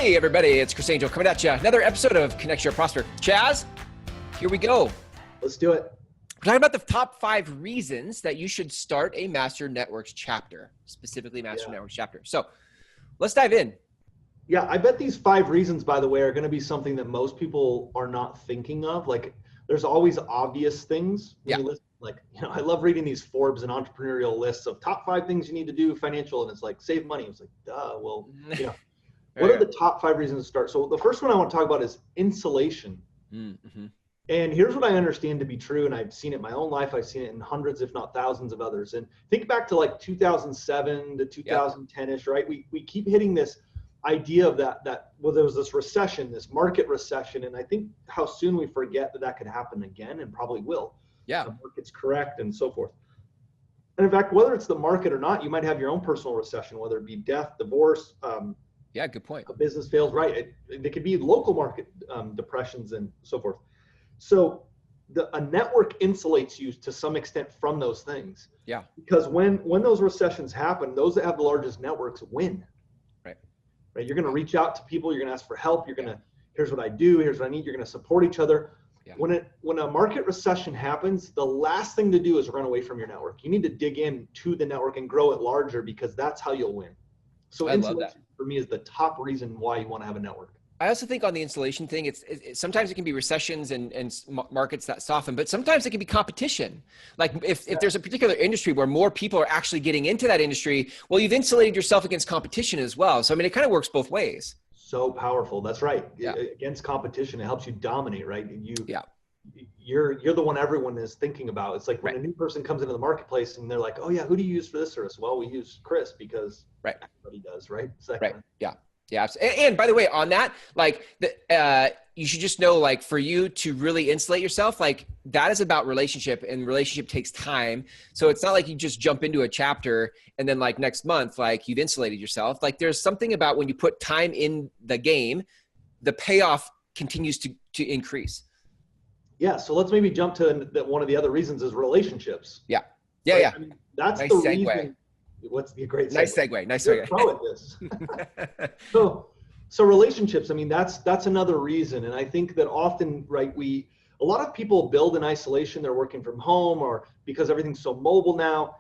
Hey everybody, it's Chris Angel coming at you. Another episode of Connect Share Prosper. Chaz, here we go. Let's do it. We're talking about the top 5 reasons that you should start a Master Networks chapter, specifically Master Networks chapter. So let's dive in. Yeah, I bet these 5 reasons, by the way, are going to be something that most people are not thinking of. Like, there's always obvious things. I love reading these Forbes and entrepreneurial lists of top 5 things you need to do financial, and it's like save money. It's like, duh. Well, what are the top 5 reasons to start? So the first one I want to talk about is insulation. Mm-hmm. And here's what I understand to be true, and I've seen it in my own life. I've seen it in hundreds, if not thousands of others. And think back to like 2007 to 2010-ish, right? We keep hitting this idea of that there was this recession, this market recession. And I think how soon we forget that could happen again, and probably will. Yeah. The market's correct and so forth. And in fact, whether it's the market or not, you might have your own personal recession, whether it be death, divorce, good point. a business fails, right? It could be local market depressions and so forth. So a network insulates you to some extent from those things. Yeah. Because when those recessions happen, those that have the largest networks win. Right. You're going to reach out to people. You're going to ask for help. You're going to, here's what I do. Here's what I need. You're going to support each other. Yeah. When a market recession happens, the last thing to do is run away from your network. You need to dig in to the network and grow it larger, because that's how you'll win. So insulation for me is the top reason why you want to have a network. I also think on the installation thing, it's sometimes it can be recessions and markets that soften, but sometimes it can be competition. Like if there's a particular industry where more people are actually getting into that industry, well, you've insulated yourself against competition as well. So, I mean, it kind of works both ways. So powerful. That's right. Yeah. Against competition, it helps you dominate, right? You're the one everyone is thinking about. It's like when a new person comes into the marketplace and they're like, oh yeah, who do you use for this service? Well, we use Chris because everybody does, right? Yeah. Yeah. And by the way, on that, you should just know, like, for you to really insulate yourself, like, that is about relationship, and relationship takes time. So it's not like you just jump into a chapter and then like next month, like, you've insulated yourself. Like, there's something about when you put time in the game, the payoff continues to increase. Yeah. So let's maybe jump to one of the other reasons is relationships. Yeah. I mean, that's nice the segue. reason. What's the great segue? Nice segue. Pro at this. So relationships, I mean, that's another reason. And I think that often, right, a lot of people build in isolation. They're working from home, or because everything's so mobile now,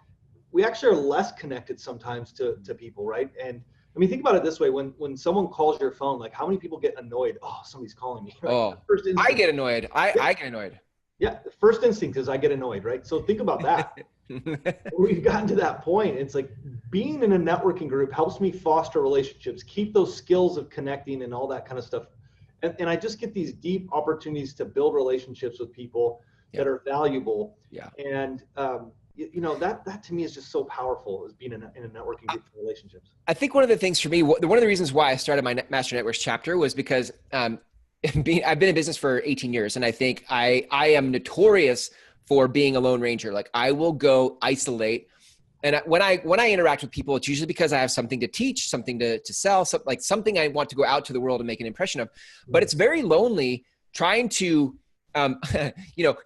we actually are less connected sometimes to people, right? And I mean, think about it this way. When someone calls your phone, like, how many people get annoyed? Oh, somebody's calling me. Right? Oh, I get annoyed. I get annoyed. Yeah. The first instinct is I get annoyed, right? So think about that. We've gotten to that point. It's like being in a networking group helps me foster relationships, keep those skills of connecting and all that kind of stuff. And I just get these deep opportunities to build relationships with people that are valuable. Yeah. And, that to me is just so powerful, as being in a networking group for relationships. I think one of the things for me, one of the reasons why I started my Master Networks chapter was because I've been in business for 18 years. And I think I am notorious for being a lone ranger. Like, I will go isolate. And when I interact with people, it's usually because I have something to teach, something to sell, something I want to go out to the world and make an impression of. But it's very lonely trying to,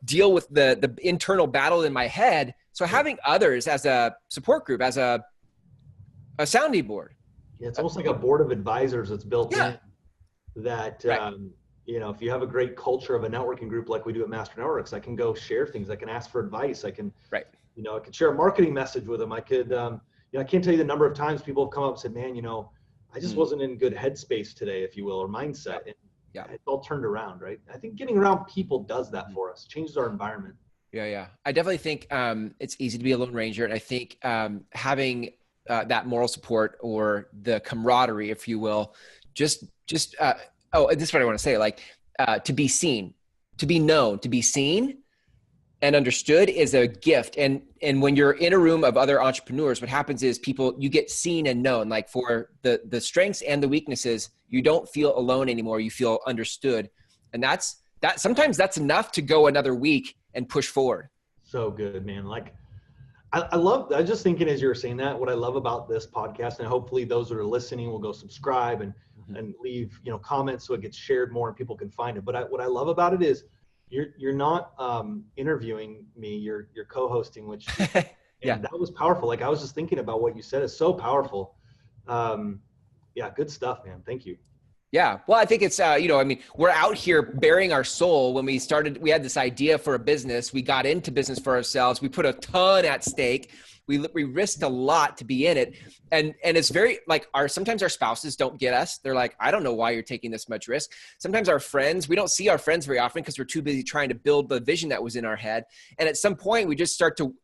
deal with the internal battle in my head. So having others as a support group, as a sounding board. Yeah, it's almost like a board of advisors that's built in that, if you have a great culture of a networking group like we do at Master Networks, I can go share things. I can ask for advice. I can, I could share a marketing message with them. I could, I can't tell you the number of times people have come up and said, man, I just wasn't in good headspace today, if you will, or mindset. And it's all turned around, right? I think getting around people does that for us, changes our environment. Yeah. I definitely think it's easy to be a lone ranger. And I think having that moral support, or the camaraderie, if you will, this is what I want to say, to be seen, to be known, to be seen and understood is a gift. And when you're in a room of other entrepreneurs, what happens is you get seen and known, like, for the strengths and the weaknesses. You don't feel alone anymore. You feel understood. And sometimes that's enough to go another week and push forward. So good, man. Like, I was just thinking as you were saying that, what I love about this podcast, and hopefully those that are listening will go subscribe and leave, comments so it gets shared more and people can find it. But what I love about it is you're not interviewing me, you're co-hosting, which that was powerful. Like, I was just thinking about what you said is so powerful. Good stuff, man. Thank you. Yeah. Well, I think it's, you know, I mean, we're out here bearing our soul. When we started, we had this idea for a business. We got into business for ourselves. We put a ton at stake. We risked a lot to be in it. And it's very like sometimes our spouses don't get us. They're like, I don't know why you're taking this much risk. Sometimes our friends, we don't see our friends very often because we're too busy trying to build the vision that was in our head. And at some point we just start to,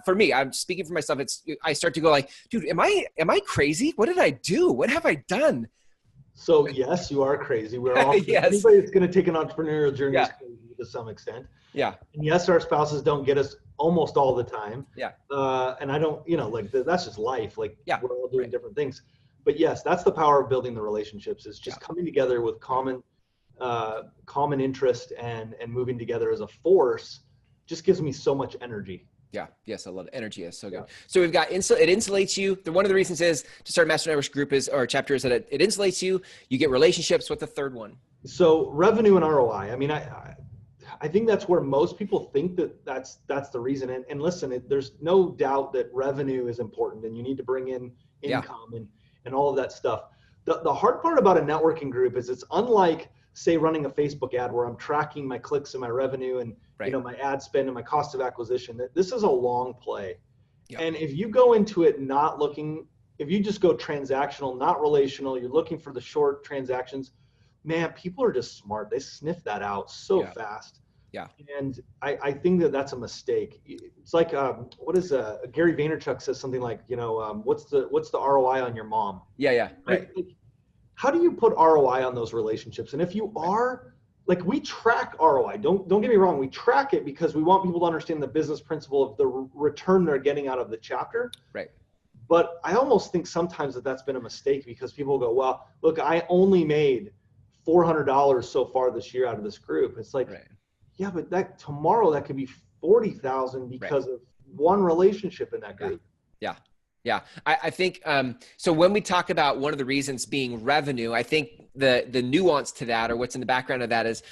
for me, I'm speaking for myself. I start to go like, dude, am I crazy? What did I do? What have I done? So yes, you are crazy. We're all yes. Anybody that's going to take an entrepreneurial journey yeah. is crazy to some extent. Yeah. And yes, our spouses don't get us almost all the time. Yeah. And I don't, you know, like that's just life. Like yeah. we're all doing different things. But yes, that's the power of building the relationships, is just coming together with common interest and moving together as a force just gives me so much energy. Yeah. Yes. I love it. Energy is so good. So we've got it insulates you. One of the reasons is to start a Master Networks group or chapter is that it insulates you. You get relationships. What's the third one? So revenue and ROI. I mean, I think that's where most people think that's the reason. And listen, there's no doubt that revenue is important and you need to bring in income and all of that stuff. The hard part about a networking group is it's unlike, say, running a Facebook ad where I'm tracking my clicks and my revenue and you know, my ad spend and my cost of acquisition. This is a long play. Yep. And if you go into it not looking, if you just go transactional, not relational, you're looking for the short transactions, man, people are just smart. They sniff that out so fast. Yeah. And I think that's a mistake. It's like, what is Gary Vaynerchuk says something like, you know, what's the ROI on your mom? Yeah. Yeah. Right. Like, how do you put ROI on those relationships? And if you are, like, we track ROI. Don't get me wrong. We track it because we want people to understand the business principle of the return they're getting out of the chapter. Right. But I almost think sometimes that's been a mistake because people go, well, look, I only made $400 so far this year out of this group. It's like, yeah, but tomorrow that could be 40,000 because of one relationship in that group. Yeah. Yeah. I think, so when we talk about one of the reasons being revenue, I think the nuance to that, or what's in the background of that, is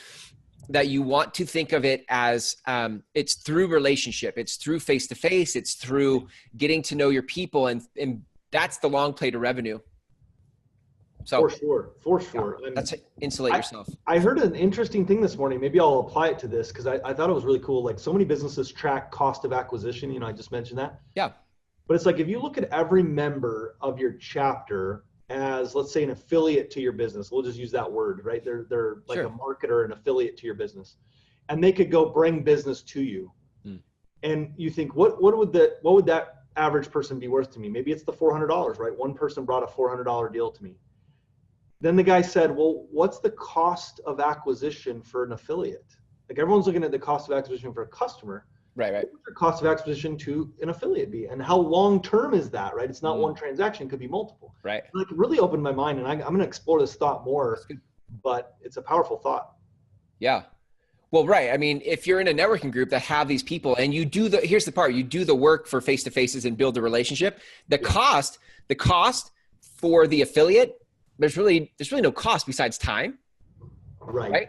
that you want to think of it as it's through relationship. It's through face-to-face. It's through getting to know your people. And that's the long play to revenue. So for sure. Yeah, that's insulate yourself. I heard an interesting thing this morning. Maybe I'll apply it to this because I thought it was really cool. Like, so many businesses track cost of acquisition. You know, I just mentioned that. Yeah. But it's like, if you look at every member of your chapter as, let's say, an affiliate to your business, we'll just use that word, right? They're like a marketer, an affiliate to your business, and they could go bring business to you. And you think, what would that average person be worth to me? Maybe it's the $400, right? One person brought a $400 deal to me. Then the guy said, well, what's the cost of acquisition for an affiliate? Like, everyone's looking at the cost of acquisition for a customer. Right. What would the cost of acquisition to an affiliate be? And how long-term is that, right? It's not one transaction, it could be multiple. Right. Like, really opened my mind, and I'm going to explore this thought more, but it's a powerful thought. Yeah. Well, right. I mean, if you're in a networking group that have these people and you do here's the part, you do the work for face-to-faces and build the relationship, the cost for the affiliate, there's really no cost besides time. Right.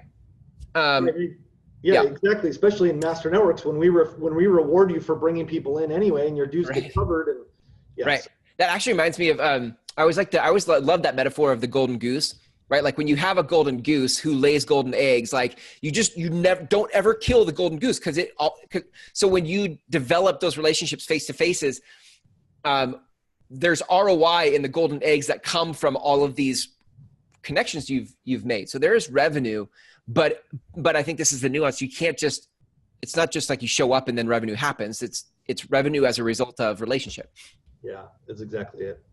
Yeah, exactly. Especially in Master Networks, when we reward you for bringing people in anyway, and your dues get covered. And right. That actually reminds me of I always love that metaphor of the golden goose. Right, like when you have a golden goose who lays golden eggs, like you never don't ever kill the golden goose so when you develop those relationships face to faces, there's ROI in the golden eggs that come from all of these connections you've made. So there is revenue. But I think this is the nuance. You can't it's not just like you show up and then revenue happens. It's revenue as a result of relationship. Yeah, that's exactly it.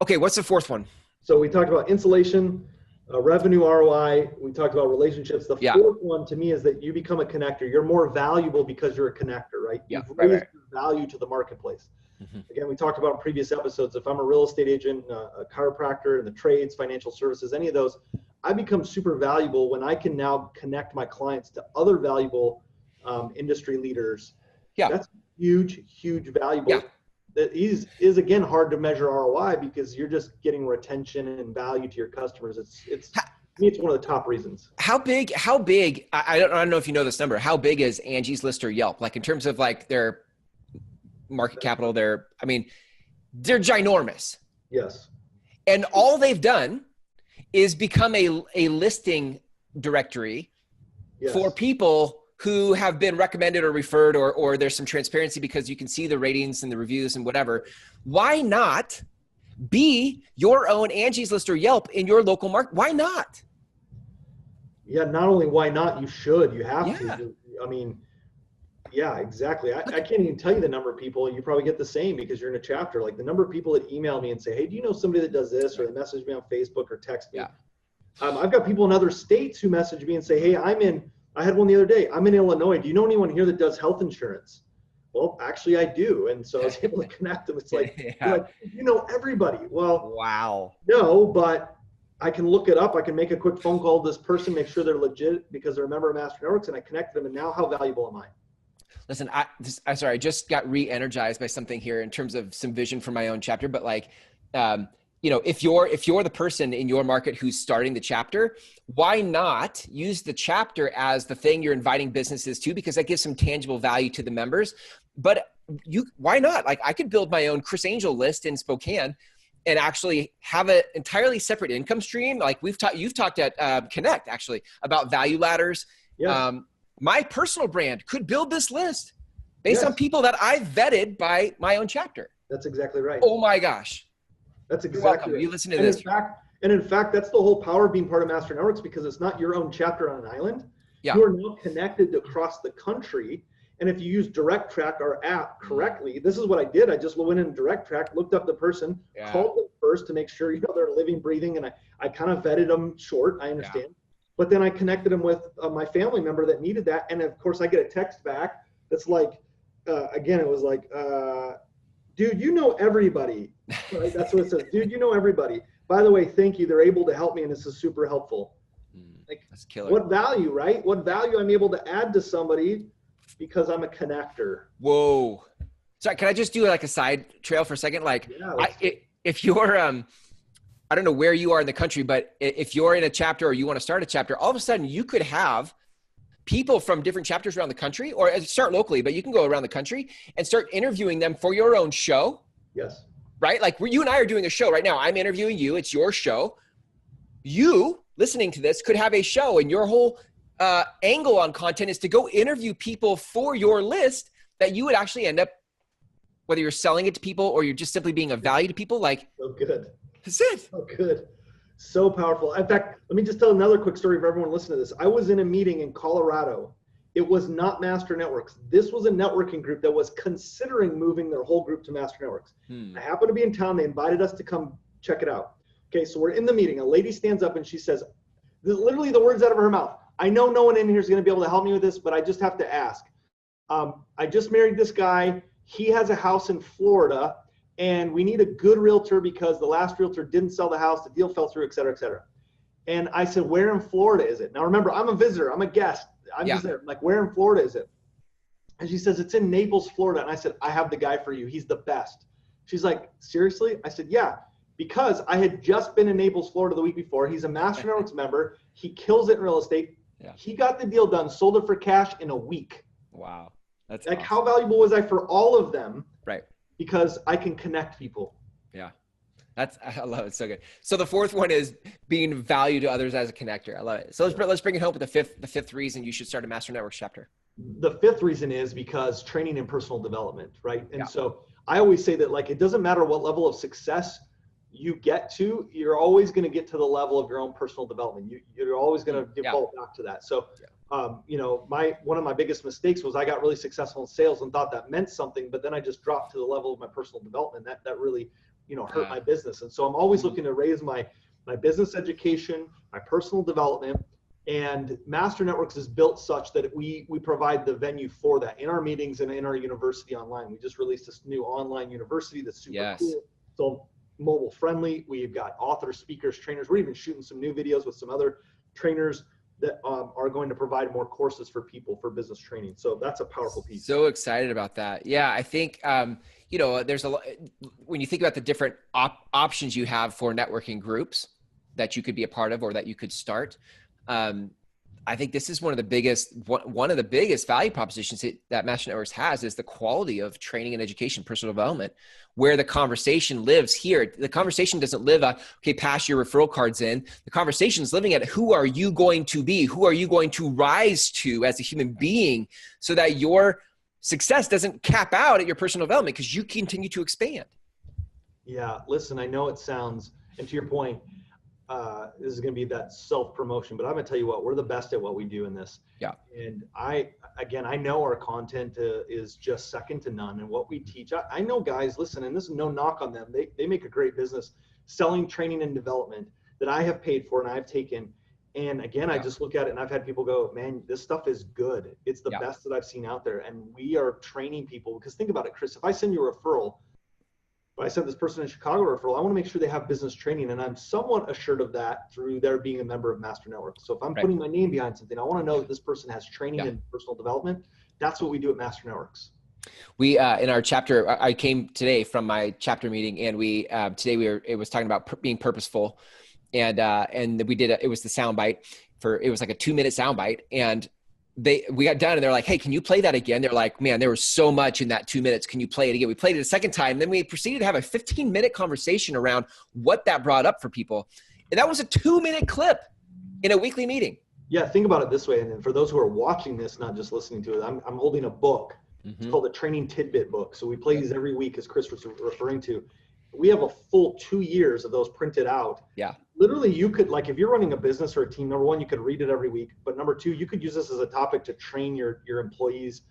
Okay. What's the fourth one? So we talked about insulation, revenue, ROI. We talked about relationships. The fourth one to me is that you become a connector. You're more valuable because you're a connector, right? Yeah. You've raised your value to the marketplace. Mm-hmm. Again, we talked about in previous episodes, if I'm a real estate agent, a chiropractor in the trades, financial services, any of those, I become super valuable when I can now connect my clients to other valuable industry leaders. Yeah. That's huge, huge valuable. Yeah. That is again hard to measure ROI because you're just getting retention and value to your customers. It's to me, it's one of the top reasons. How big, I don't know if you know this number, how big is Angie's List or Yelp? Like in terms of like their market capital, they're ginormous. Yes. And all they've done is become a listing directory for people who have been recommended or referred, or there's some transparency because you can see the ratings and the reviews and whatever. Why not be your own Angie's List or Yelp in your local market? Why not? Yeah, not only why not, you should. You have to. I mean, yeah, exactly. I can't even tell you the number of people. You probably get the same because you're in a chapter. Like the number of people that email me and say, hey, do you know somebody that does this? Or they message me on Facebook or text me. I've got people in other states who message me and say, hey, I had one the other day. I'm in Illinois. Do you know anyone here that does health insurance? Well, actually I do. And so I was able to connect them. It's like, like, you know everybody. Well, wow. No, but I can look it up. I can make a quick phone call to this person, make sure they're legit because they're a member of Master Networks, and I connected them. And now how valuable am I? Listen, I'm sorry, I just got re-energized by something here in terms of some vision for my own chapter. But like, you know, if you're the person in your market who's starting the chapter, why not use the chapter as the thing you're inviting businesses to? Because that gives some tangible value to the members. But why not? Like I could build my own Chris Angel list in Spokane and actually have an entirely separate income stream. Like you've talked at Connect actually about value ladders. Yes. My personal brand could build this list based on people that I've vetted by my own chapter. That's exactly right. Oh my gosh. That's exactly right. You listen to this. In fact, that's the whole power of being part of Master Networks, because it's not your own chapter on an island. Yeah. You are now connected across the country. And if you use Direct Track, our app, correctly, this is what I did. I just went in Direct Track, looked up the person, called them first to make sure, you know, they're living, breathing. And I kind of vetted them short. I understand. But then I connected them with my family member that needed that. And of course I get a text back that's like, again, it was like, dude, you know everybody. Right? That's what it says. Dude, you know everybody. By the way, thank you. They're able to help me, and this is super helpful. Like, that's killer. What value, right? What value I'm able to add to somebody because I'm a connector. Whoa. Sorry, can I just do like a side trail for a second? Like, if you're, I don't know where you are in the country, but if you're in a chapter or you want to start a chapter, all of a sudden you could have people from different chapters around the country, or start locally, but you can go around the country and start interviewing them for your own show. Yes. Right? Like you and I are doing a show right now. I'm interviewing you. It's your show. You listening to this could have a show, and your whole angle on content is to go interview people for your list that you would actually end up, whether you're selling it to people or you're just simply being of value to people. Like, so good. That's it. So good. So powerful. In fact, let me just tell another quick story for everyone listening to this. I was in a meeting in Colorado. It was not Master Networks. This was a networking group that was considering moving their whole group to Master Networks. I happened to be in town. They invited us to come check it out. Okay, so we're in the meeting. A lady stands up and she says, literally the words out of her mouth, I know no one in here is going to be able to help me with this, but I just have to ask. I just married this guy. He has a house in Florida, and we need a good realtor because the last realtor didn't sell the house, the deal fell through, et cetera, et cetera. And I said, where in Florida is it? Now remember, I'm a visitor, I'm a guest. I'm just there. I'm like, where in Florida is it? And she says, it's in Naples, Florida. And I said, I have the guy for you. He's the best. She's like, seriously? I said, yeah, because I had just been in Naples, Florida the week before. He's a Master Networks member. He kills it in real estate. He got the deal done, sold it for cash in a week. Wow. That's like, awesome. How valuable was I for all of them? Right. Because I can connect people. Yeah. I love it. So good. So the fourth one is being value to others as a connector. I love it. So let's bring it home with the fifth reason you should start a Master Networks chapter. The fifth reason is because training and personal development, right? And so I always say that, like, it doesn't matter what level of success you get to, you're always going to get to the level of your own personal development. You're always going to default back to that. So, you know, one of my biggest mistakes was I got really successful in sales and thought that meant something, but then I just dropped to the level of my personal development. That really, you know, hurt my business. And so I'm always looking to raise my business education, my personal development, and Master Networks is built such that we provide the venue for that in our meetings and in our university online. We just released this new online university that's super cool. So mobile friendly. We've got authors, speakers, trainers. We're even shooting some new videos with some other trainers that are going to provide more courses for people for business training. So that's a powerful piece. So excited about that. Yeah, I think, you know, there's a lot, when you think about the different options you have for networking groups that you could be a part of or that you could start, I think this is one of the biggest value propositions that Master Networks has is the quality of training and education, personal development, where the conversation lives here. The conversation doesn't live, okay, pass your referral cards in. The conversation is living at who are you going to be? Who are you going to rise to as a human being so that your success doesn't cap out at your personal development because you continue to expand. Yeah, listen, I know it sounds, and to your point, this is going to be that self-promotion, but I'm going to tell you what, we're the best at what we do in this. Yeah. And I know our content is just second to none. And what we teach, I know guys, listen, and this is no knock on them. They make a great business selling training and development that I have paid for and I've taken. And again, I just look at it and I've had people go, man, this stuff is good. It's the best that I've seen out there. And we are training people because think about it, Chris, if I send you a referral, I sent this person in Chicago referral, I want to make sure they have business training. And I'm somewhat assured of that through their being a member of Master Network. So if I'm putting my name behind something, I want to know that this person has training and personal development. That's what we do at Master Networks. We, in our chapter, I came today from my chapter meeting and it was talking about being purposeful. And we did, it was the soundbite it was like a 2-minute soundbite. And we got done and they're like, hey, can you play that again? They're like, man, there was so much in that 2 minutes. Can you play it again? We played it a second time. Then we proceeded to have a 15-minute conversation around what that brought up for people. And that was a 2-minute clip in a weekly meeting. Yeah. Think about it this way. And then for those who are watching this, not just listening to it, I'm holding a book. It's called a training tidbit book. So we play these every week, as Chris was referring to. We have a full 2 years of those printed out. Yeah. Literally, you could, like, if you're running a business or a team, number one, you could read it every week. But number two, you could use this as a topic to train your employees,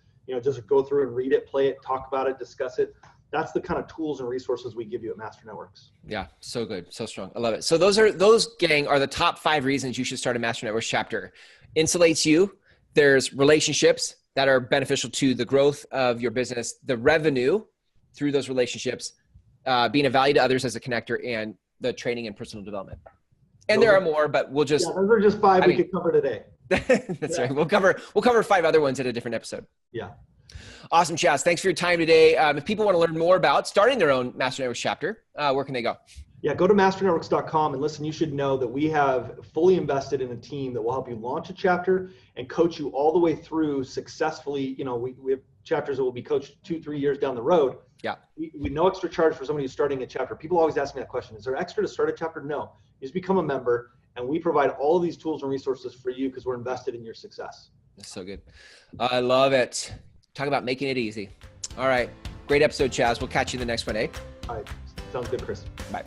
just go through and read it, play it, talk about it, discuss it. That's the kind of tools and resources we give you at Master Networks. Yeah. So good. So strong. I love it. So those gang are the top 5 reasons you should start a Master Networks chapter. Insulates you. There's relationships that are beneficial to the growth of your business, the revenue through those relationships, being of value to others as a connector, and the training and personal development. And there are more, but we'll just— those are just 5 we could cover today. That's right. We'll cover 5 other ones at a different episode. Yeah. Awesome, Chaz. Thanks for your time today. If people want to learn more about starting their own Master Networks chapter, where can they go? Yeah, go to masternetworks.com and listen, you should know that we have fully invested in a team that will help you launch a chapter and coach you all the way through successfully. We have chapters that will be coached 2-3 years down the road. Yeah. We no extra charge for somebody who's starting a chapter. People always ask me that question. Is there extra to start a chapter? No. You just become a member and we provide all of these tools and resources for you because we're invested in your success. That's so good. I love it. Talk about making it easy. All right. Great episode, Chaz. We'll catch you in the next one, eh? All right. Sounds good, Chris. Bye.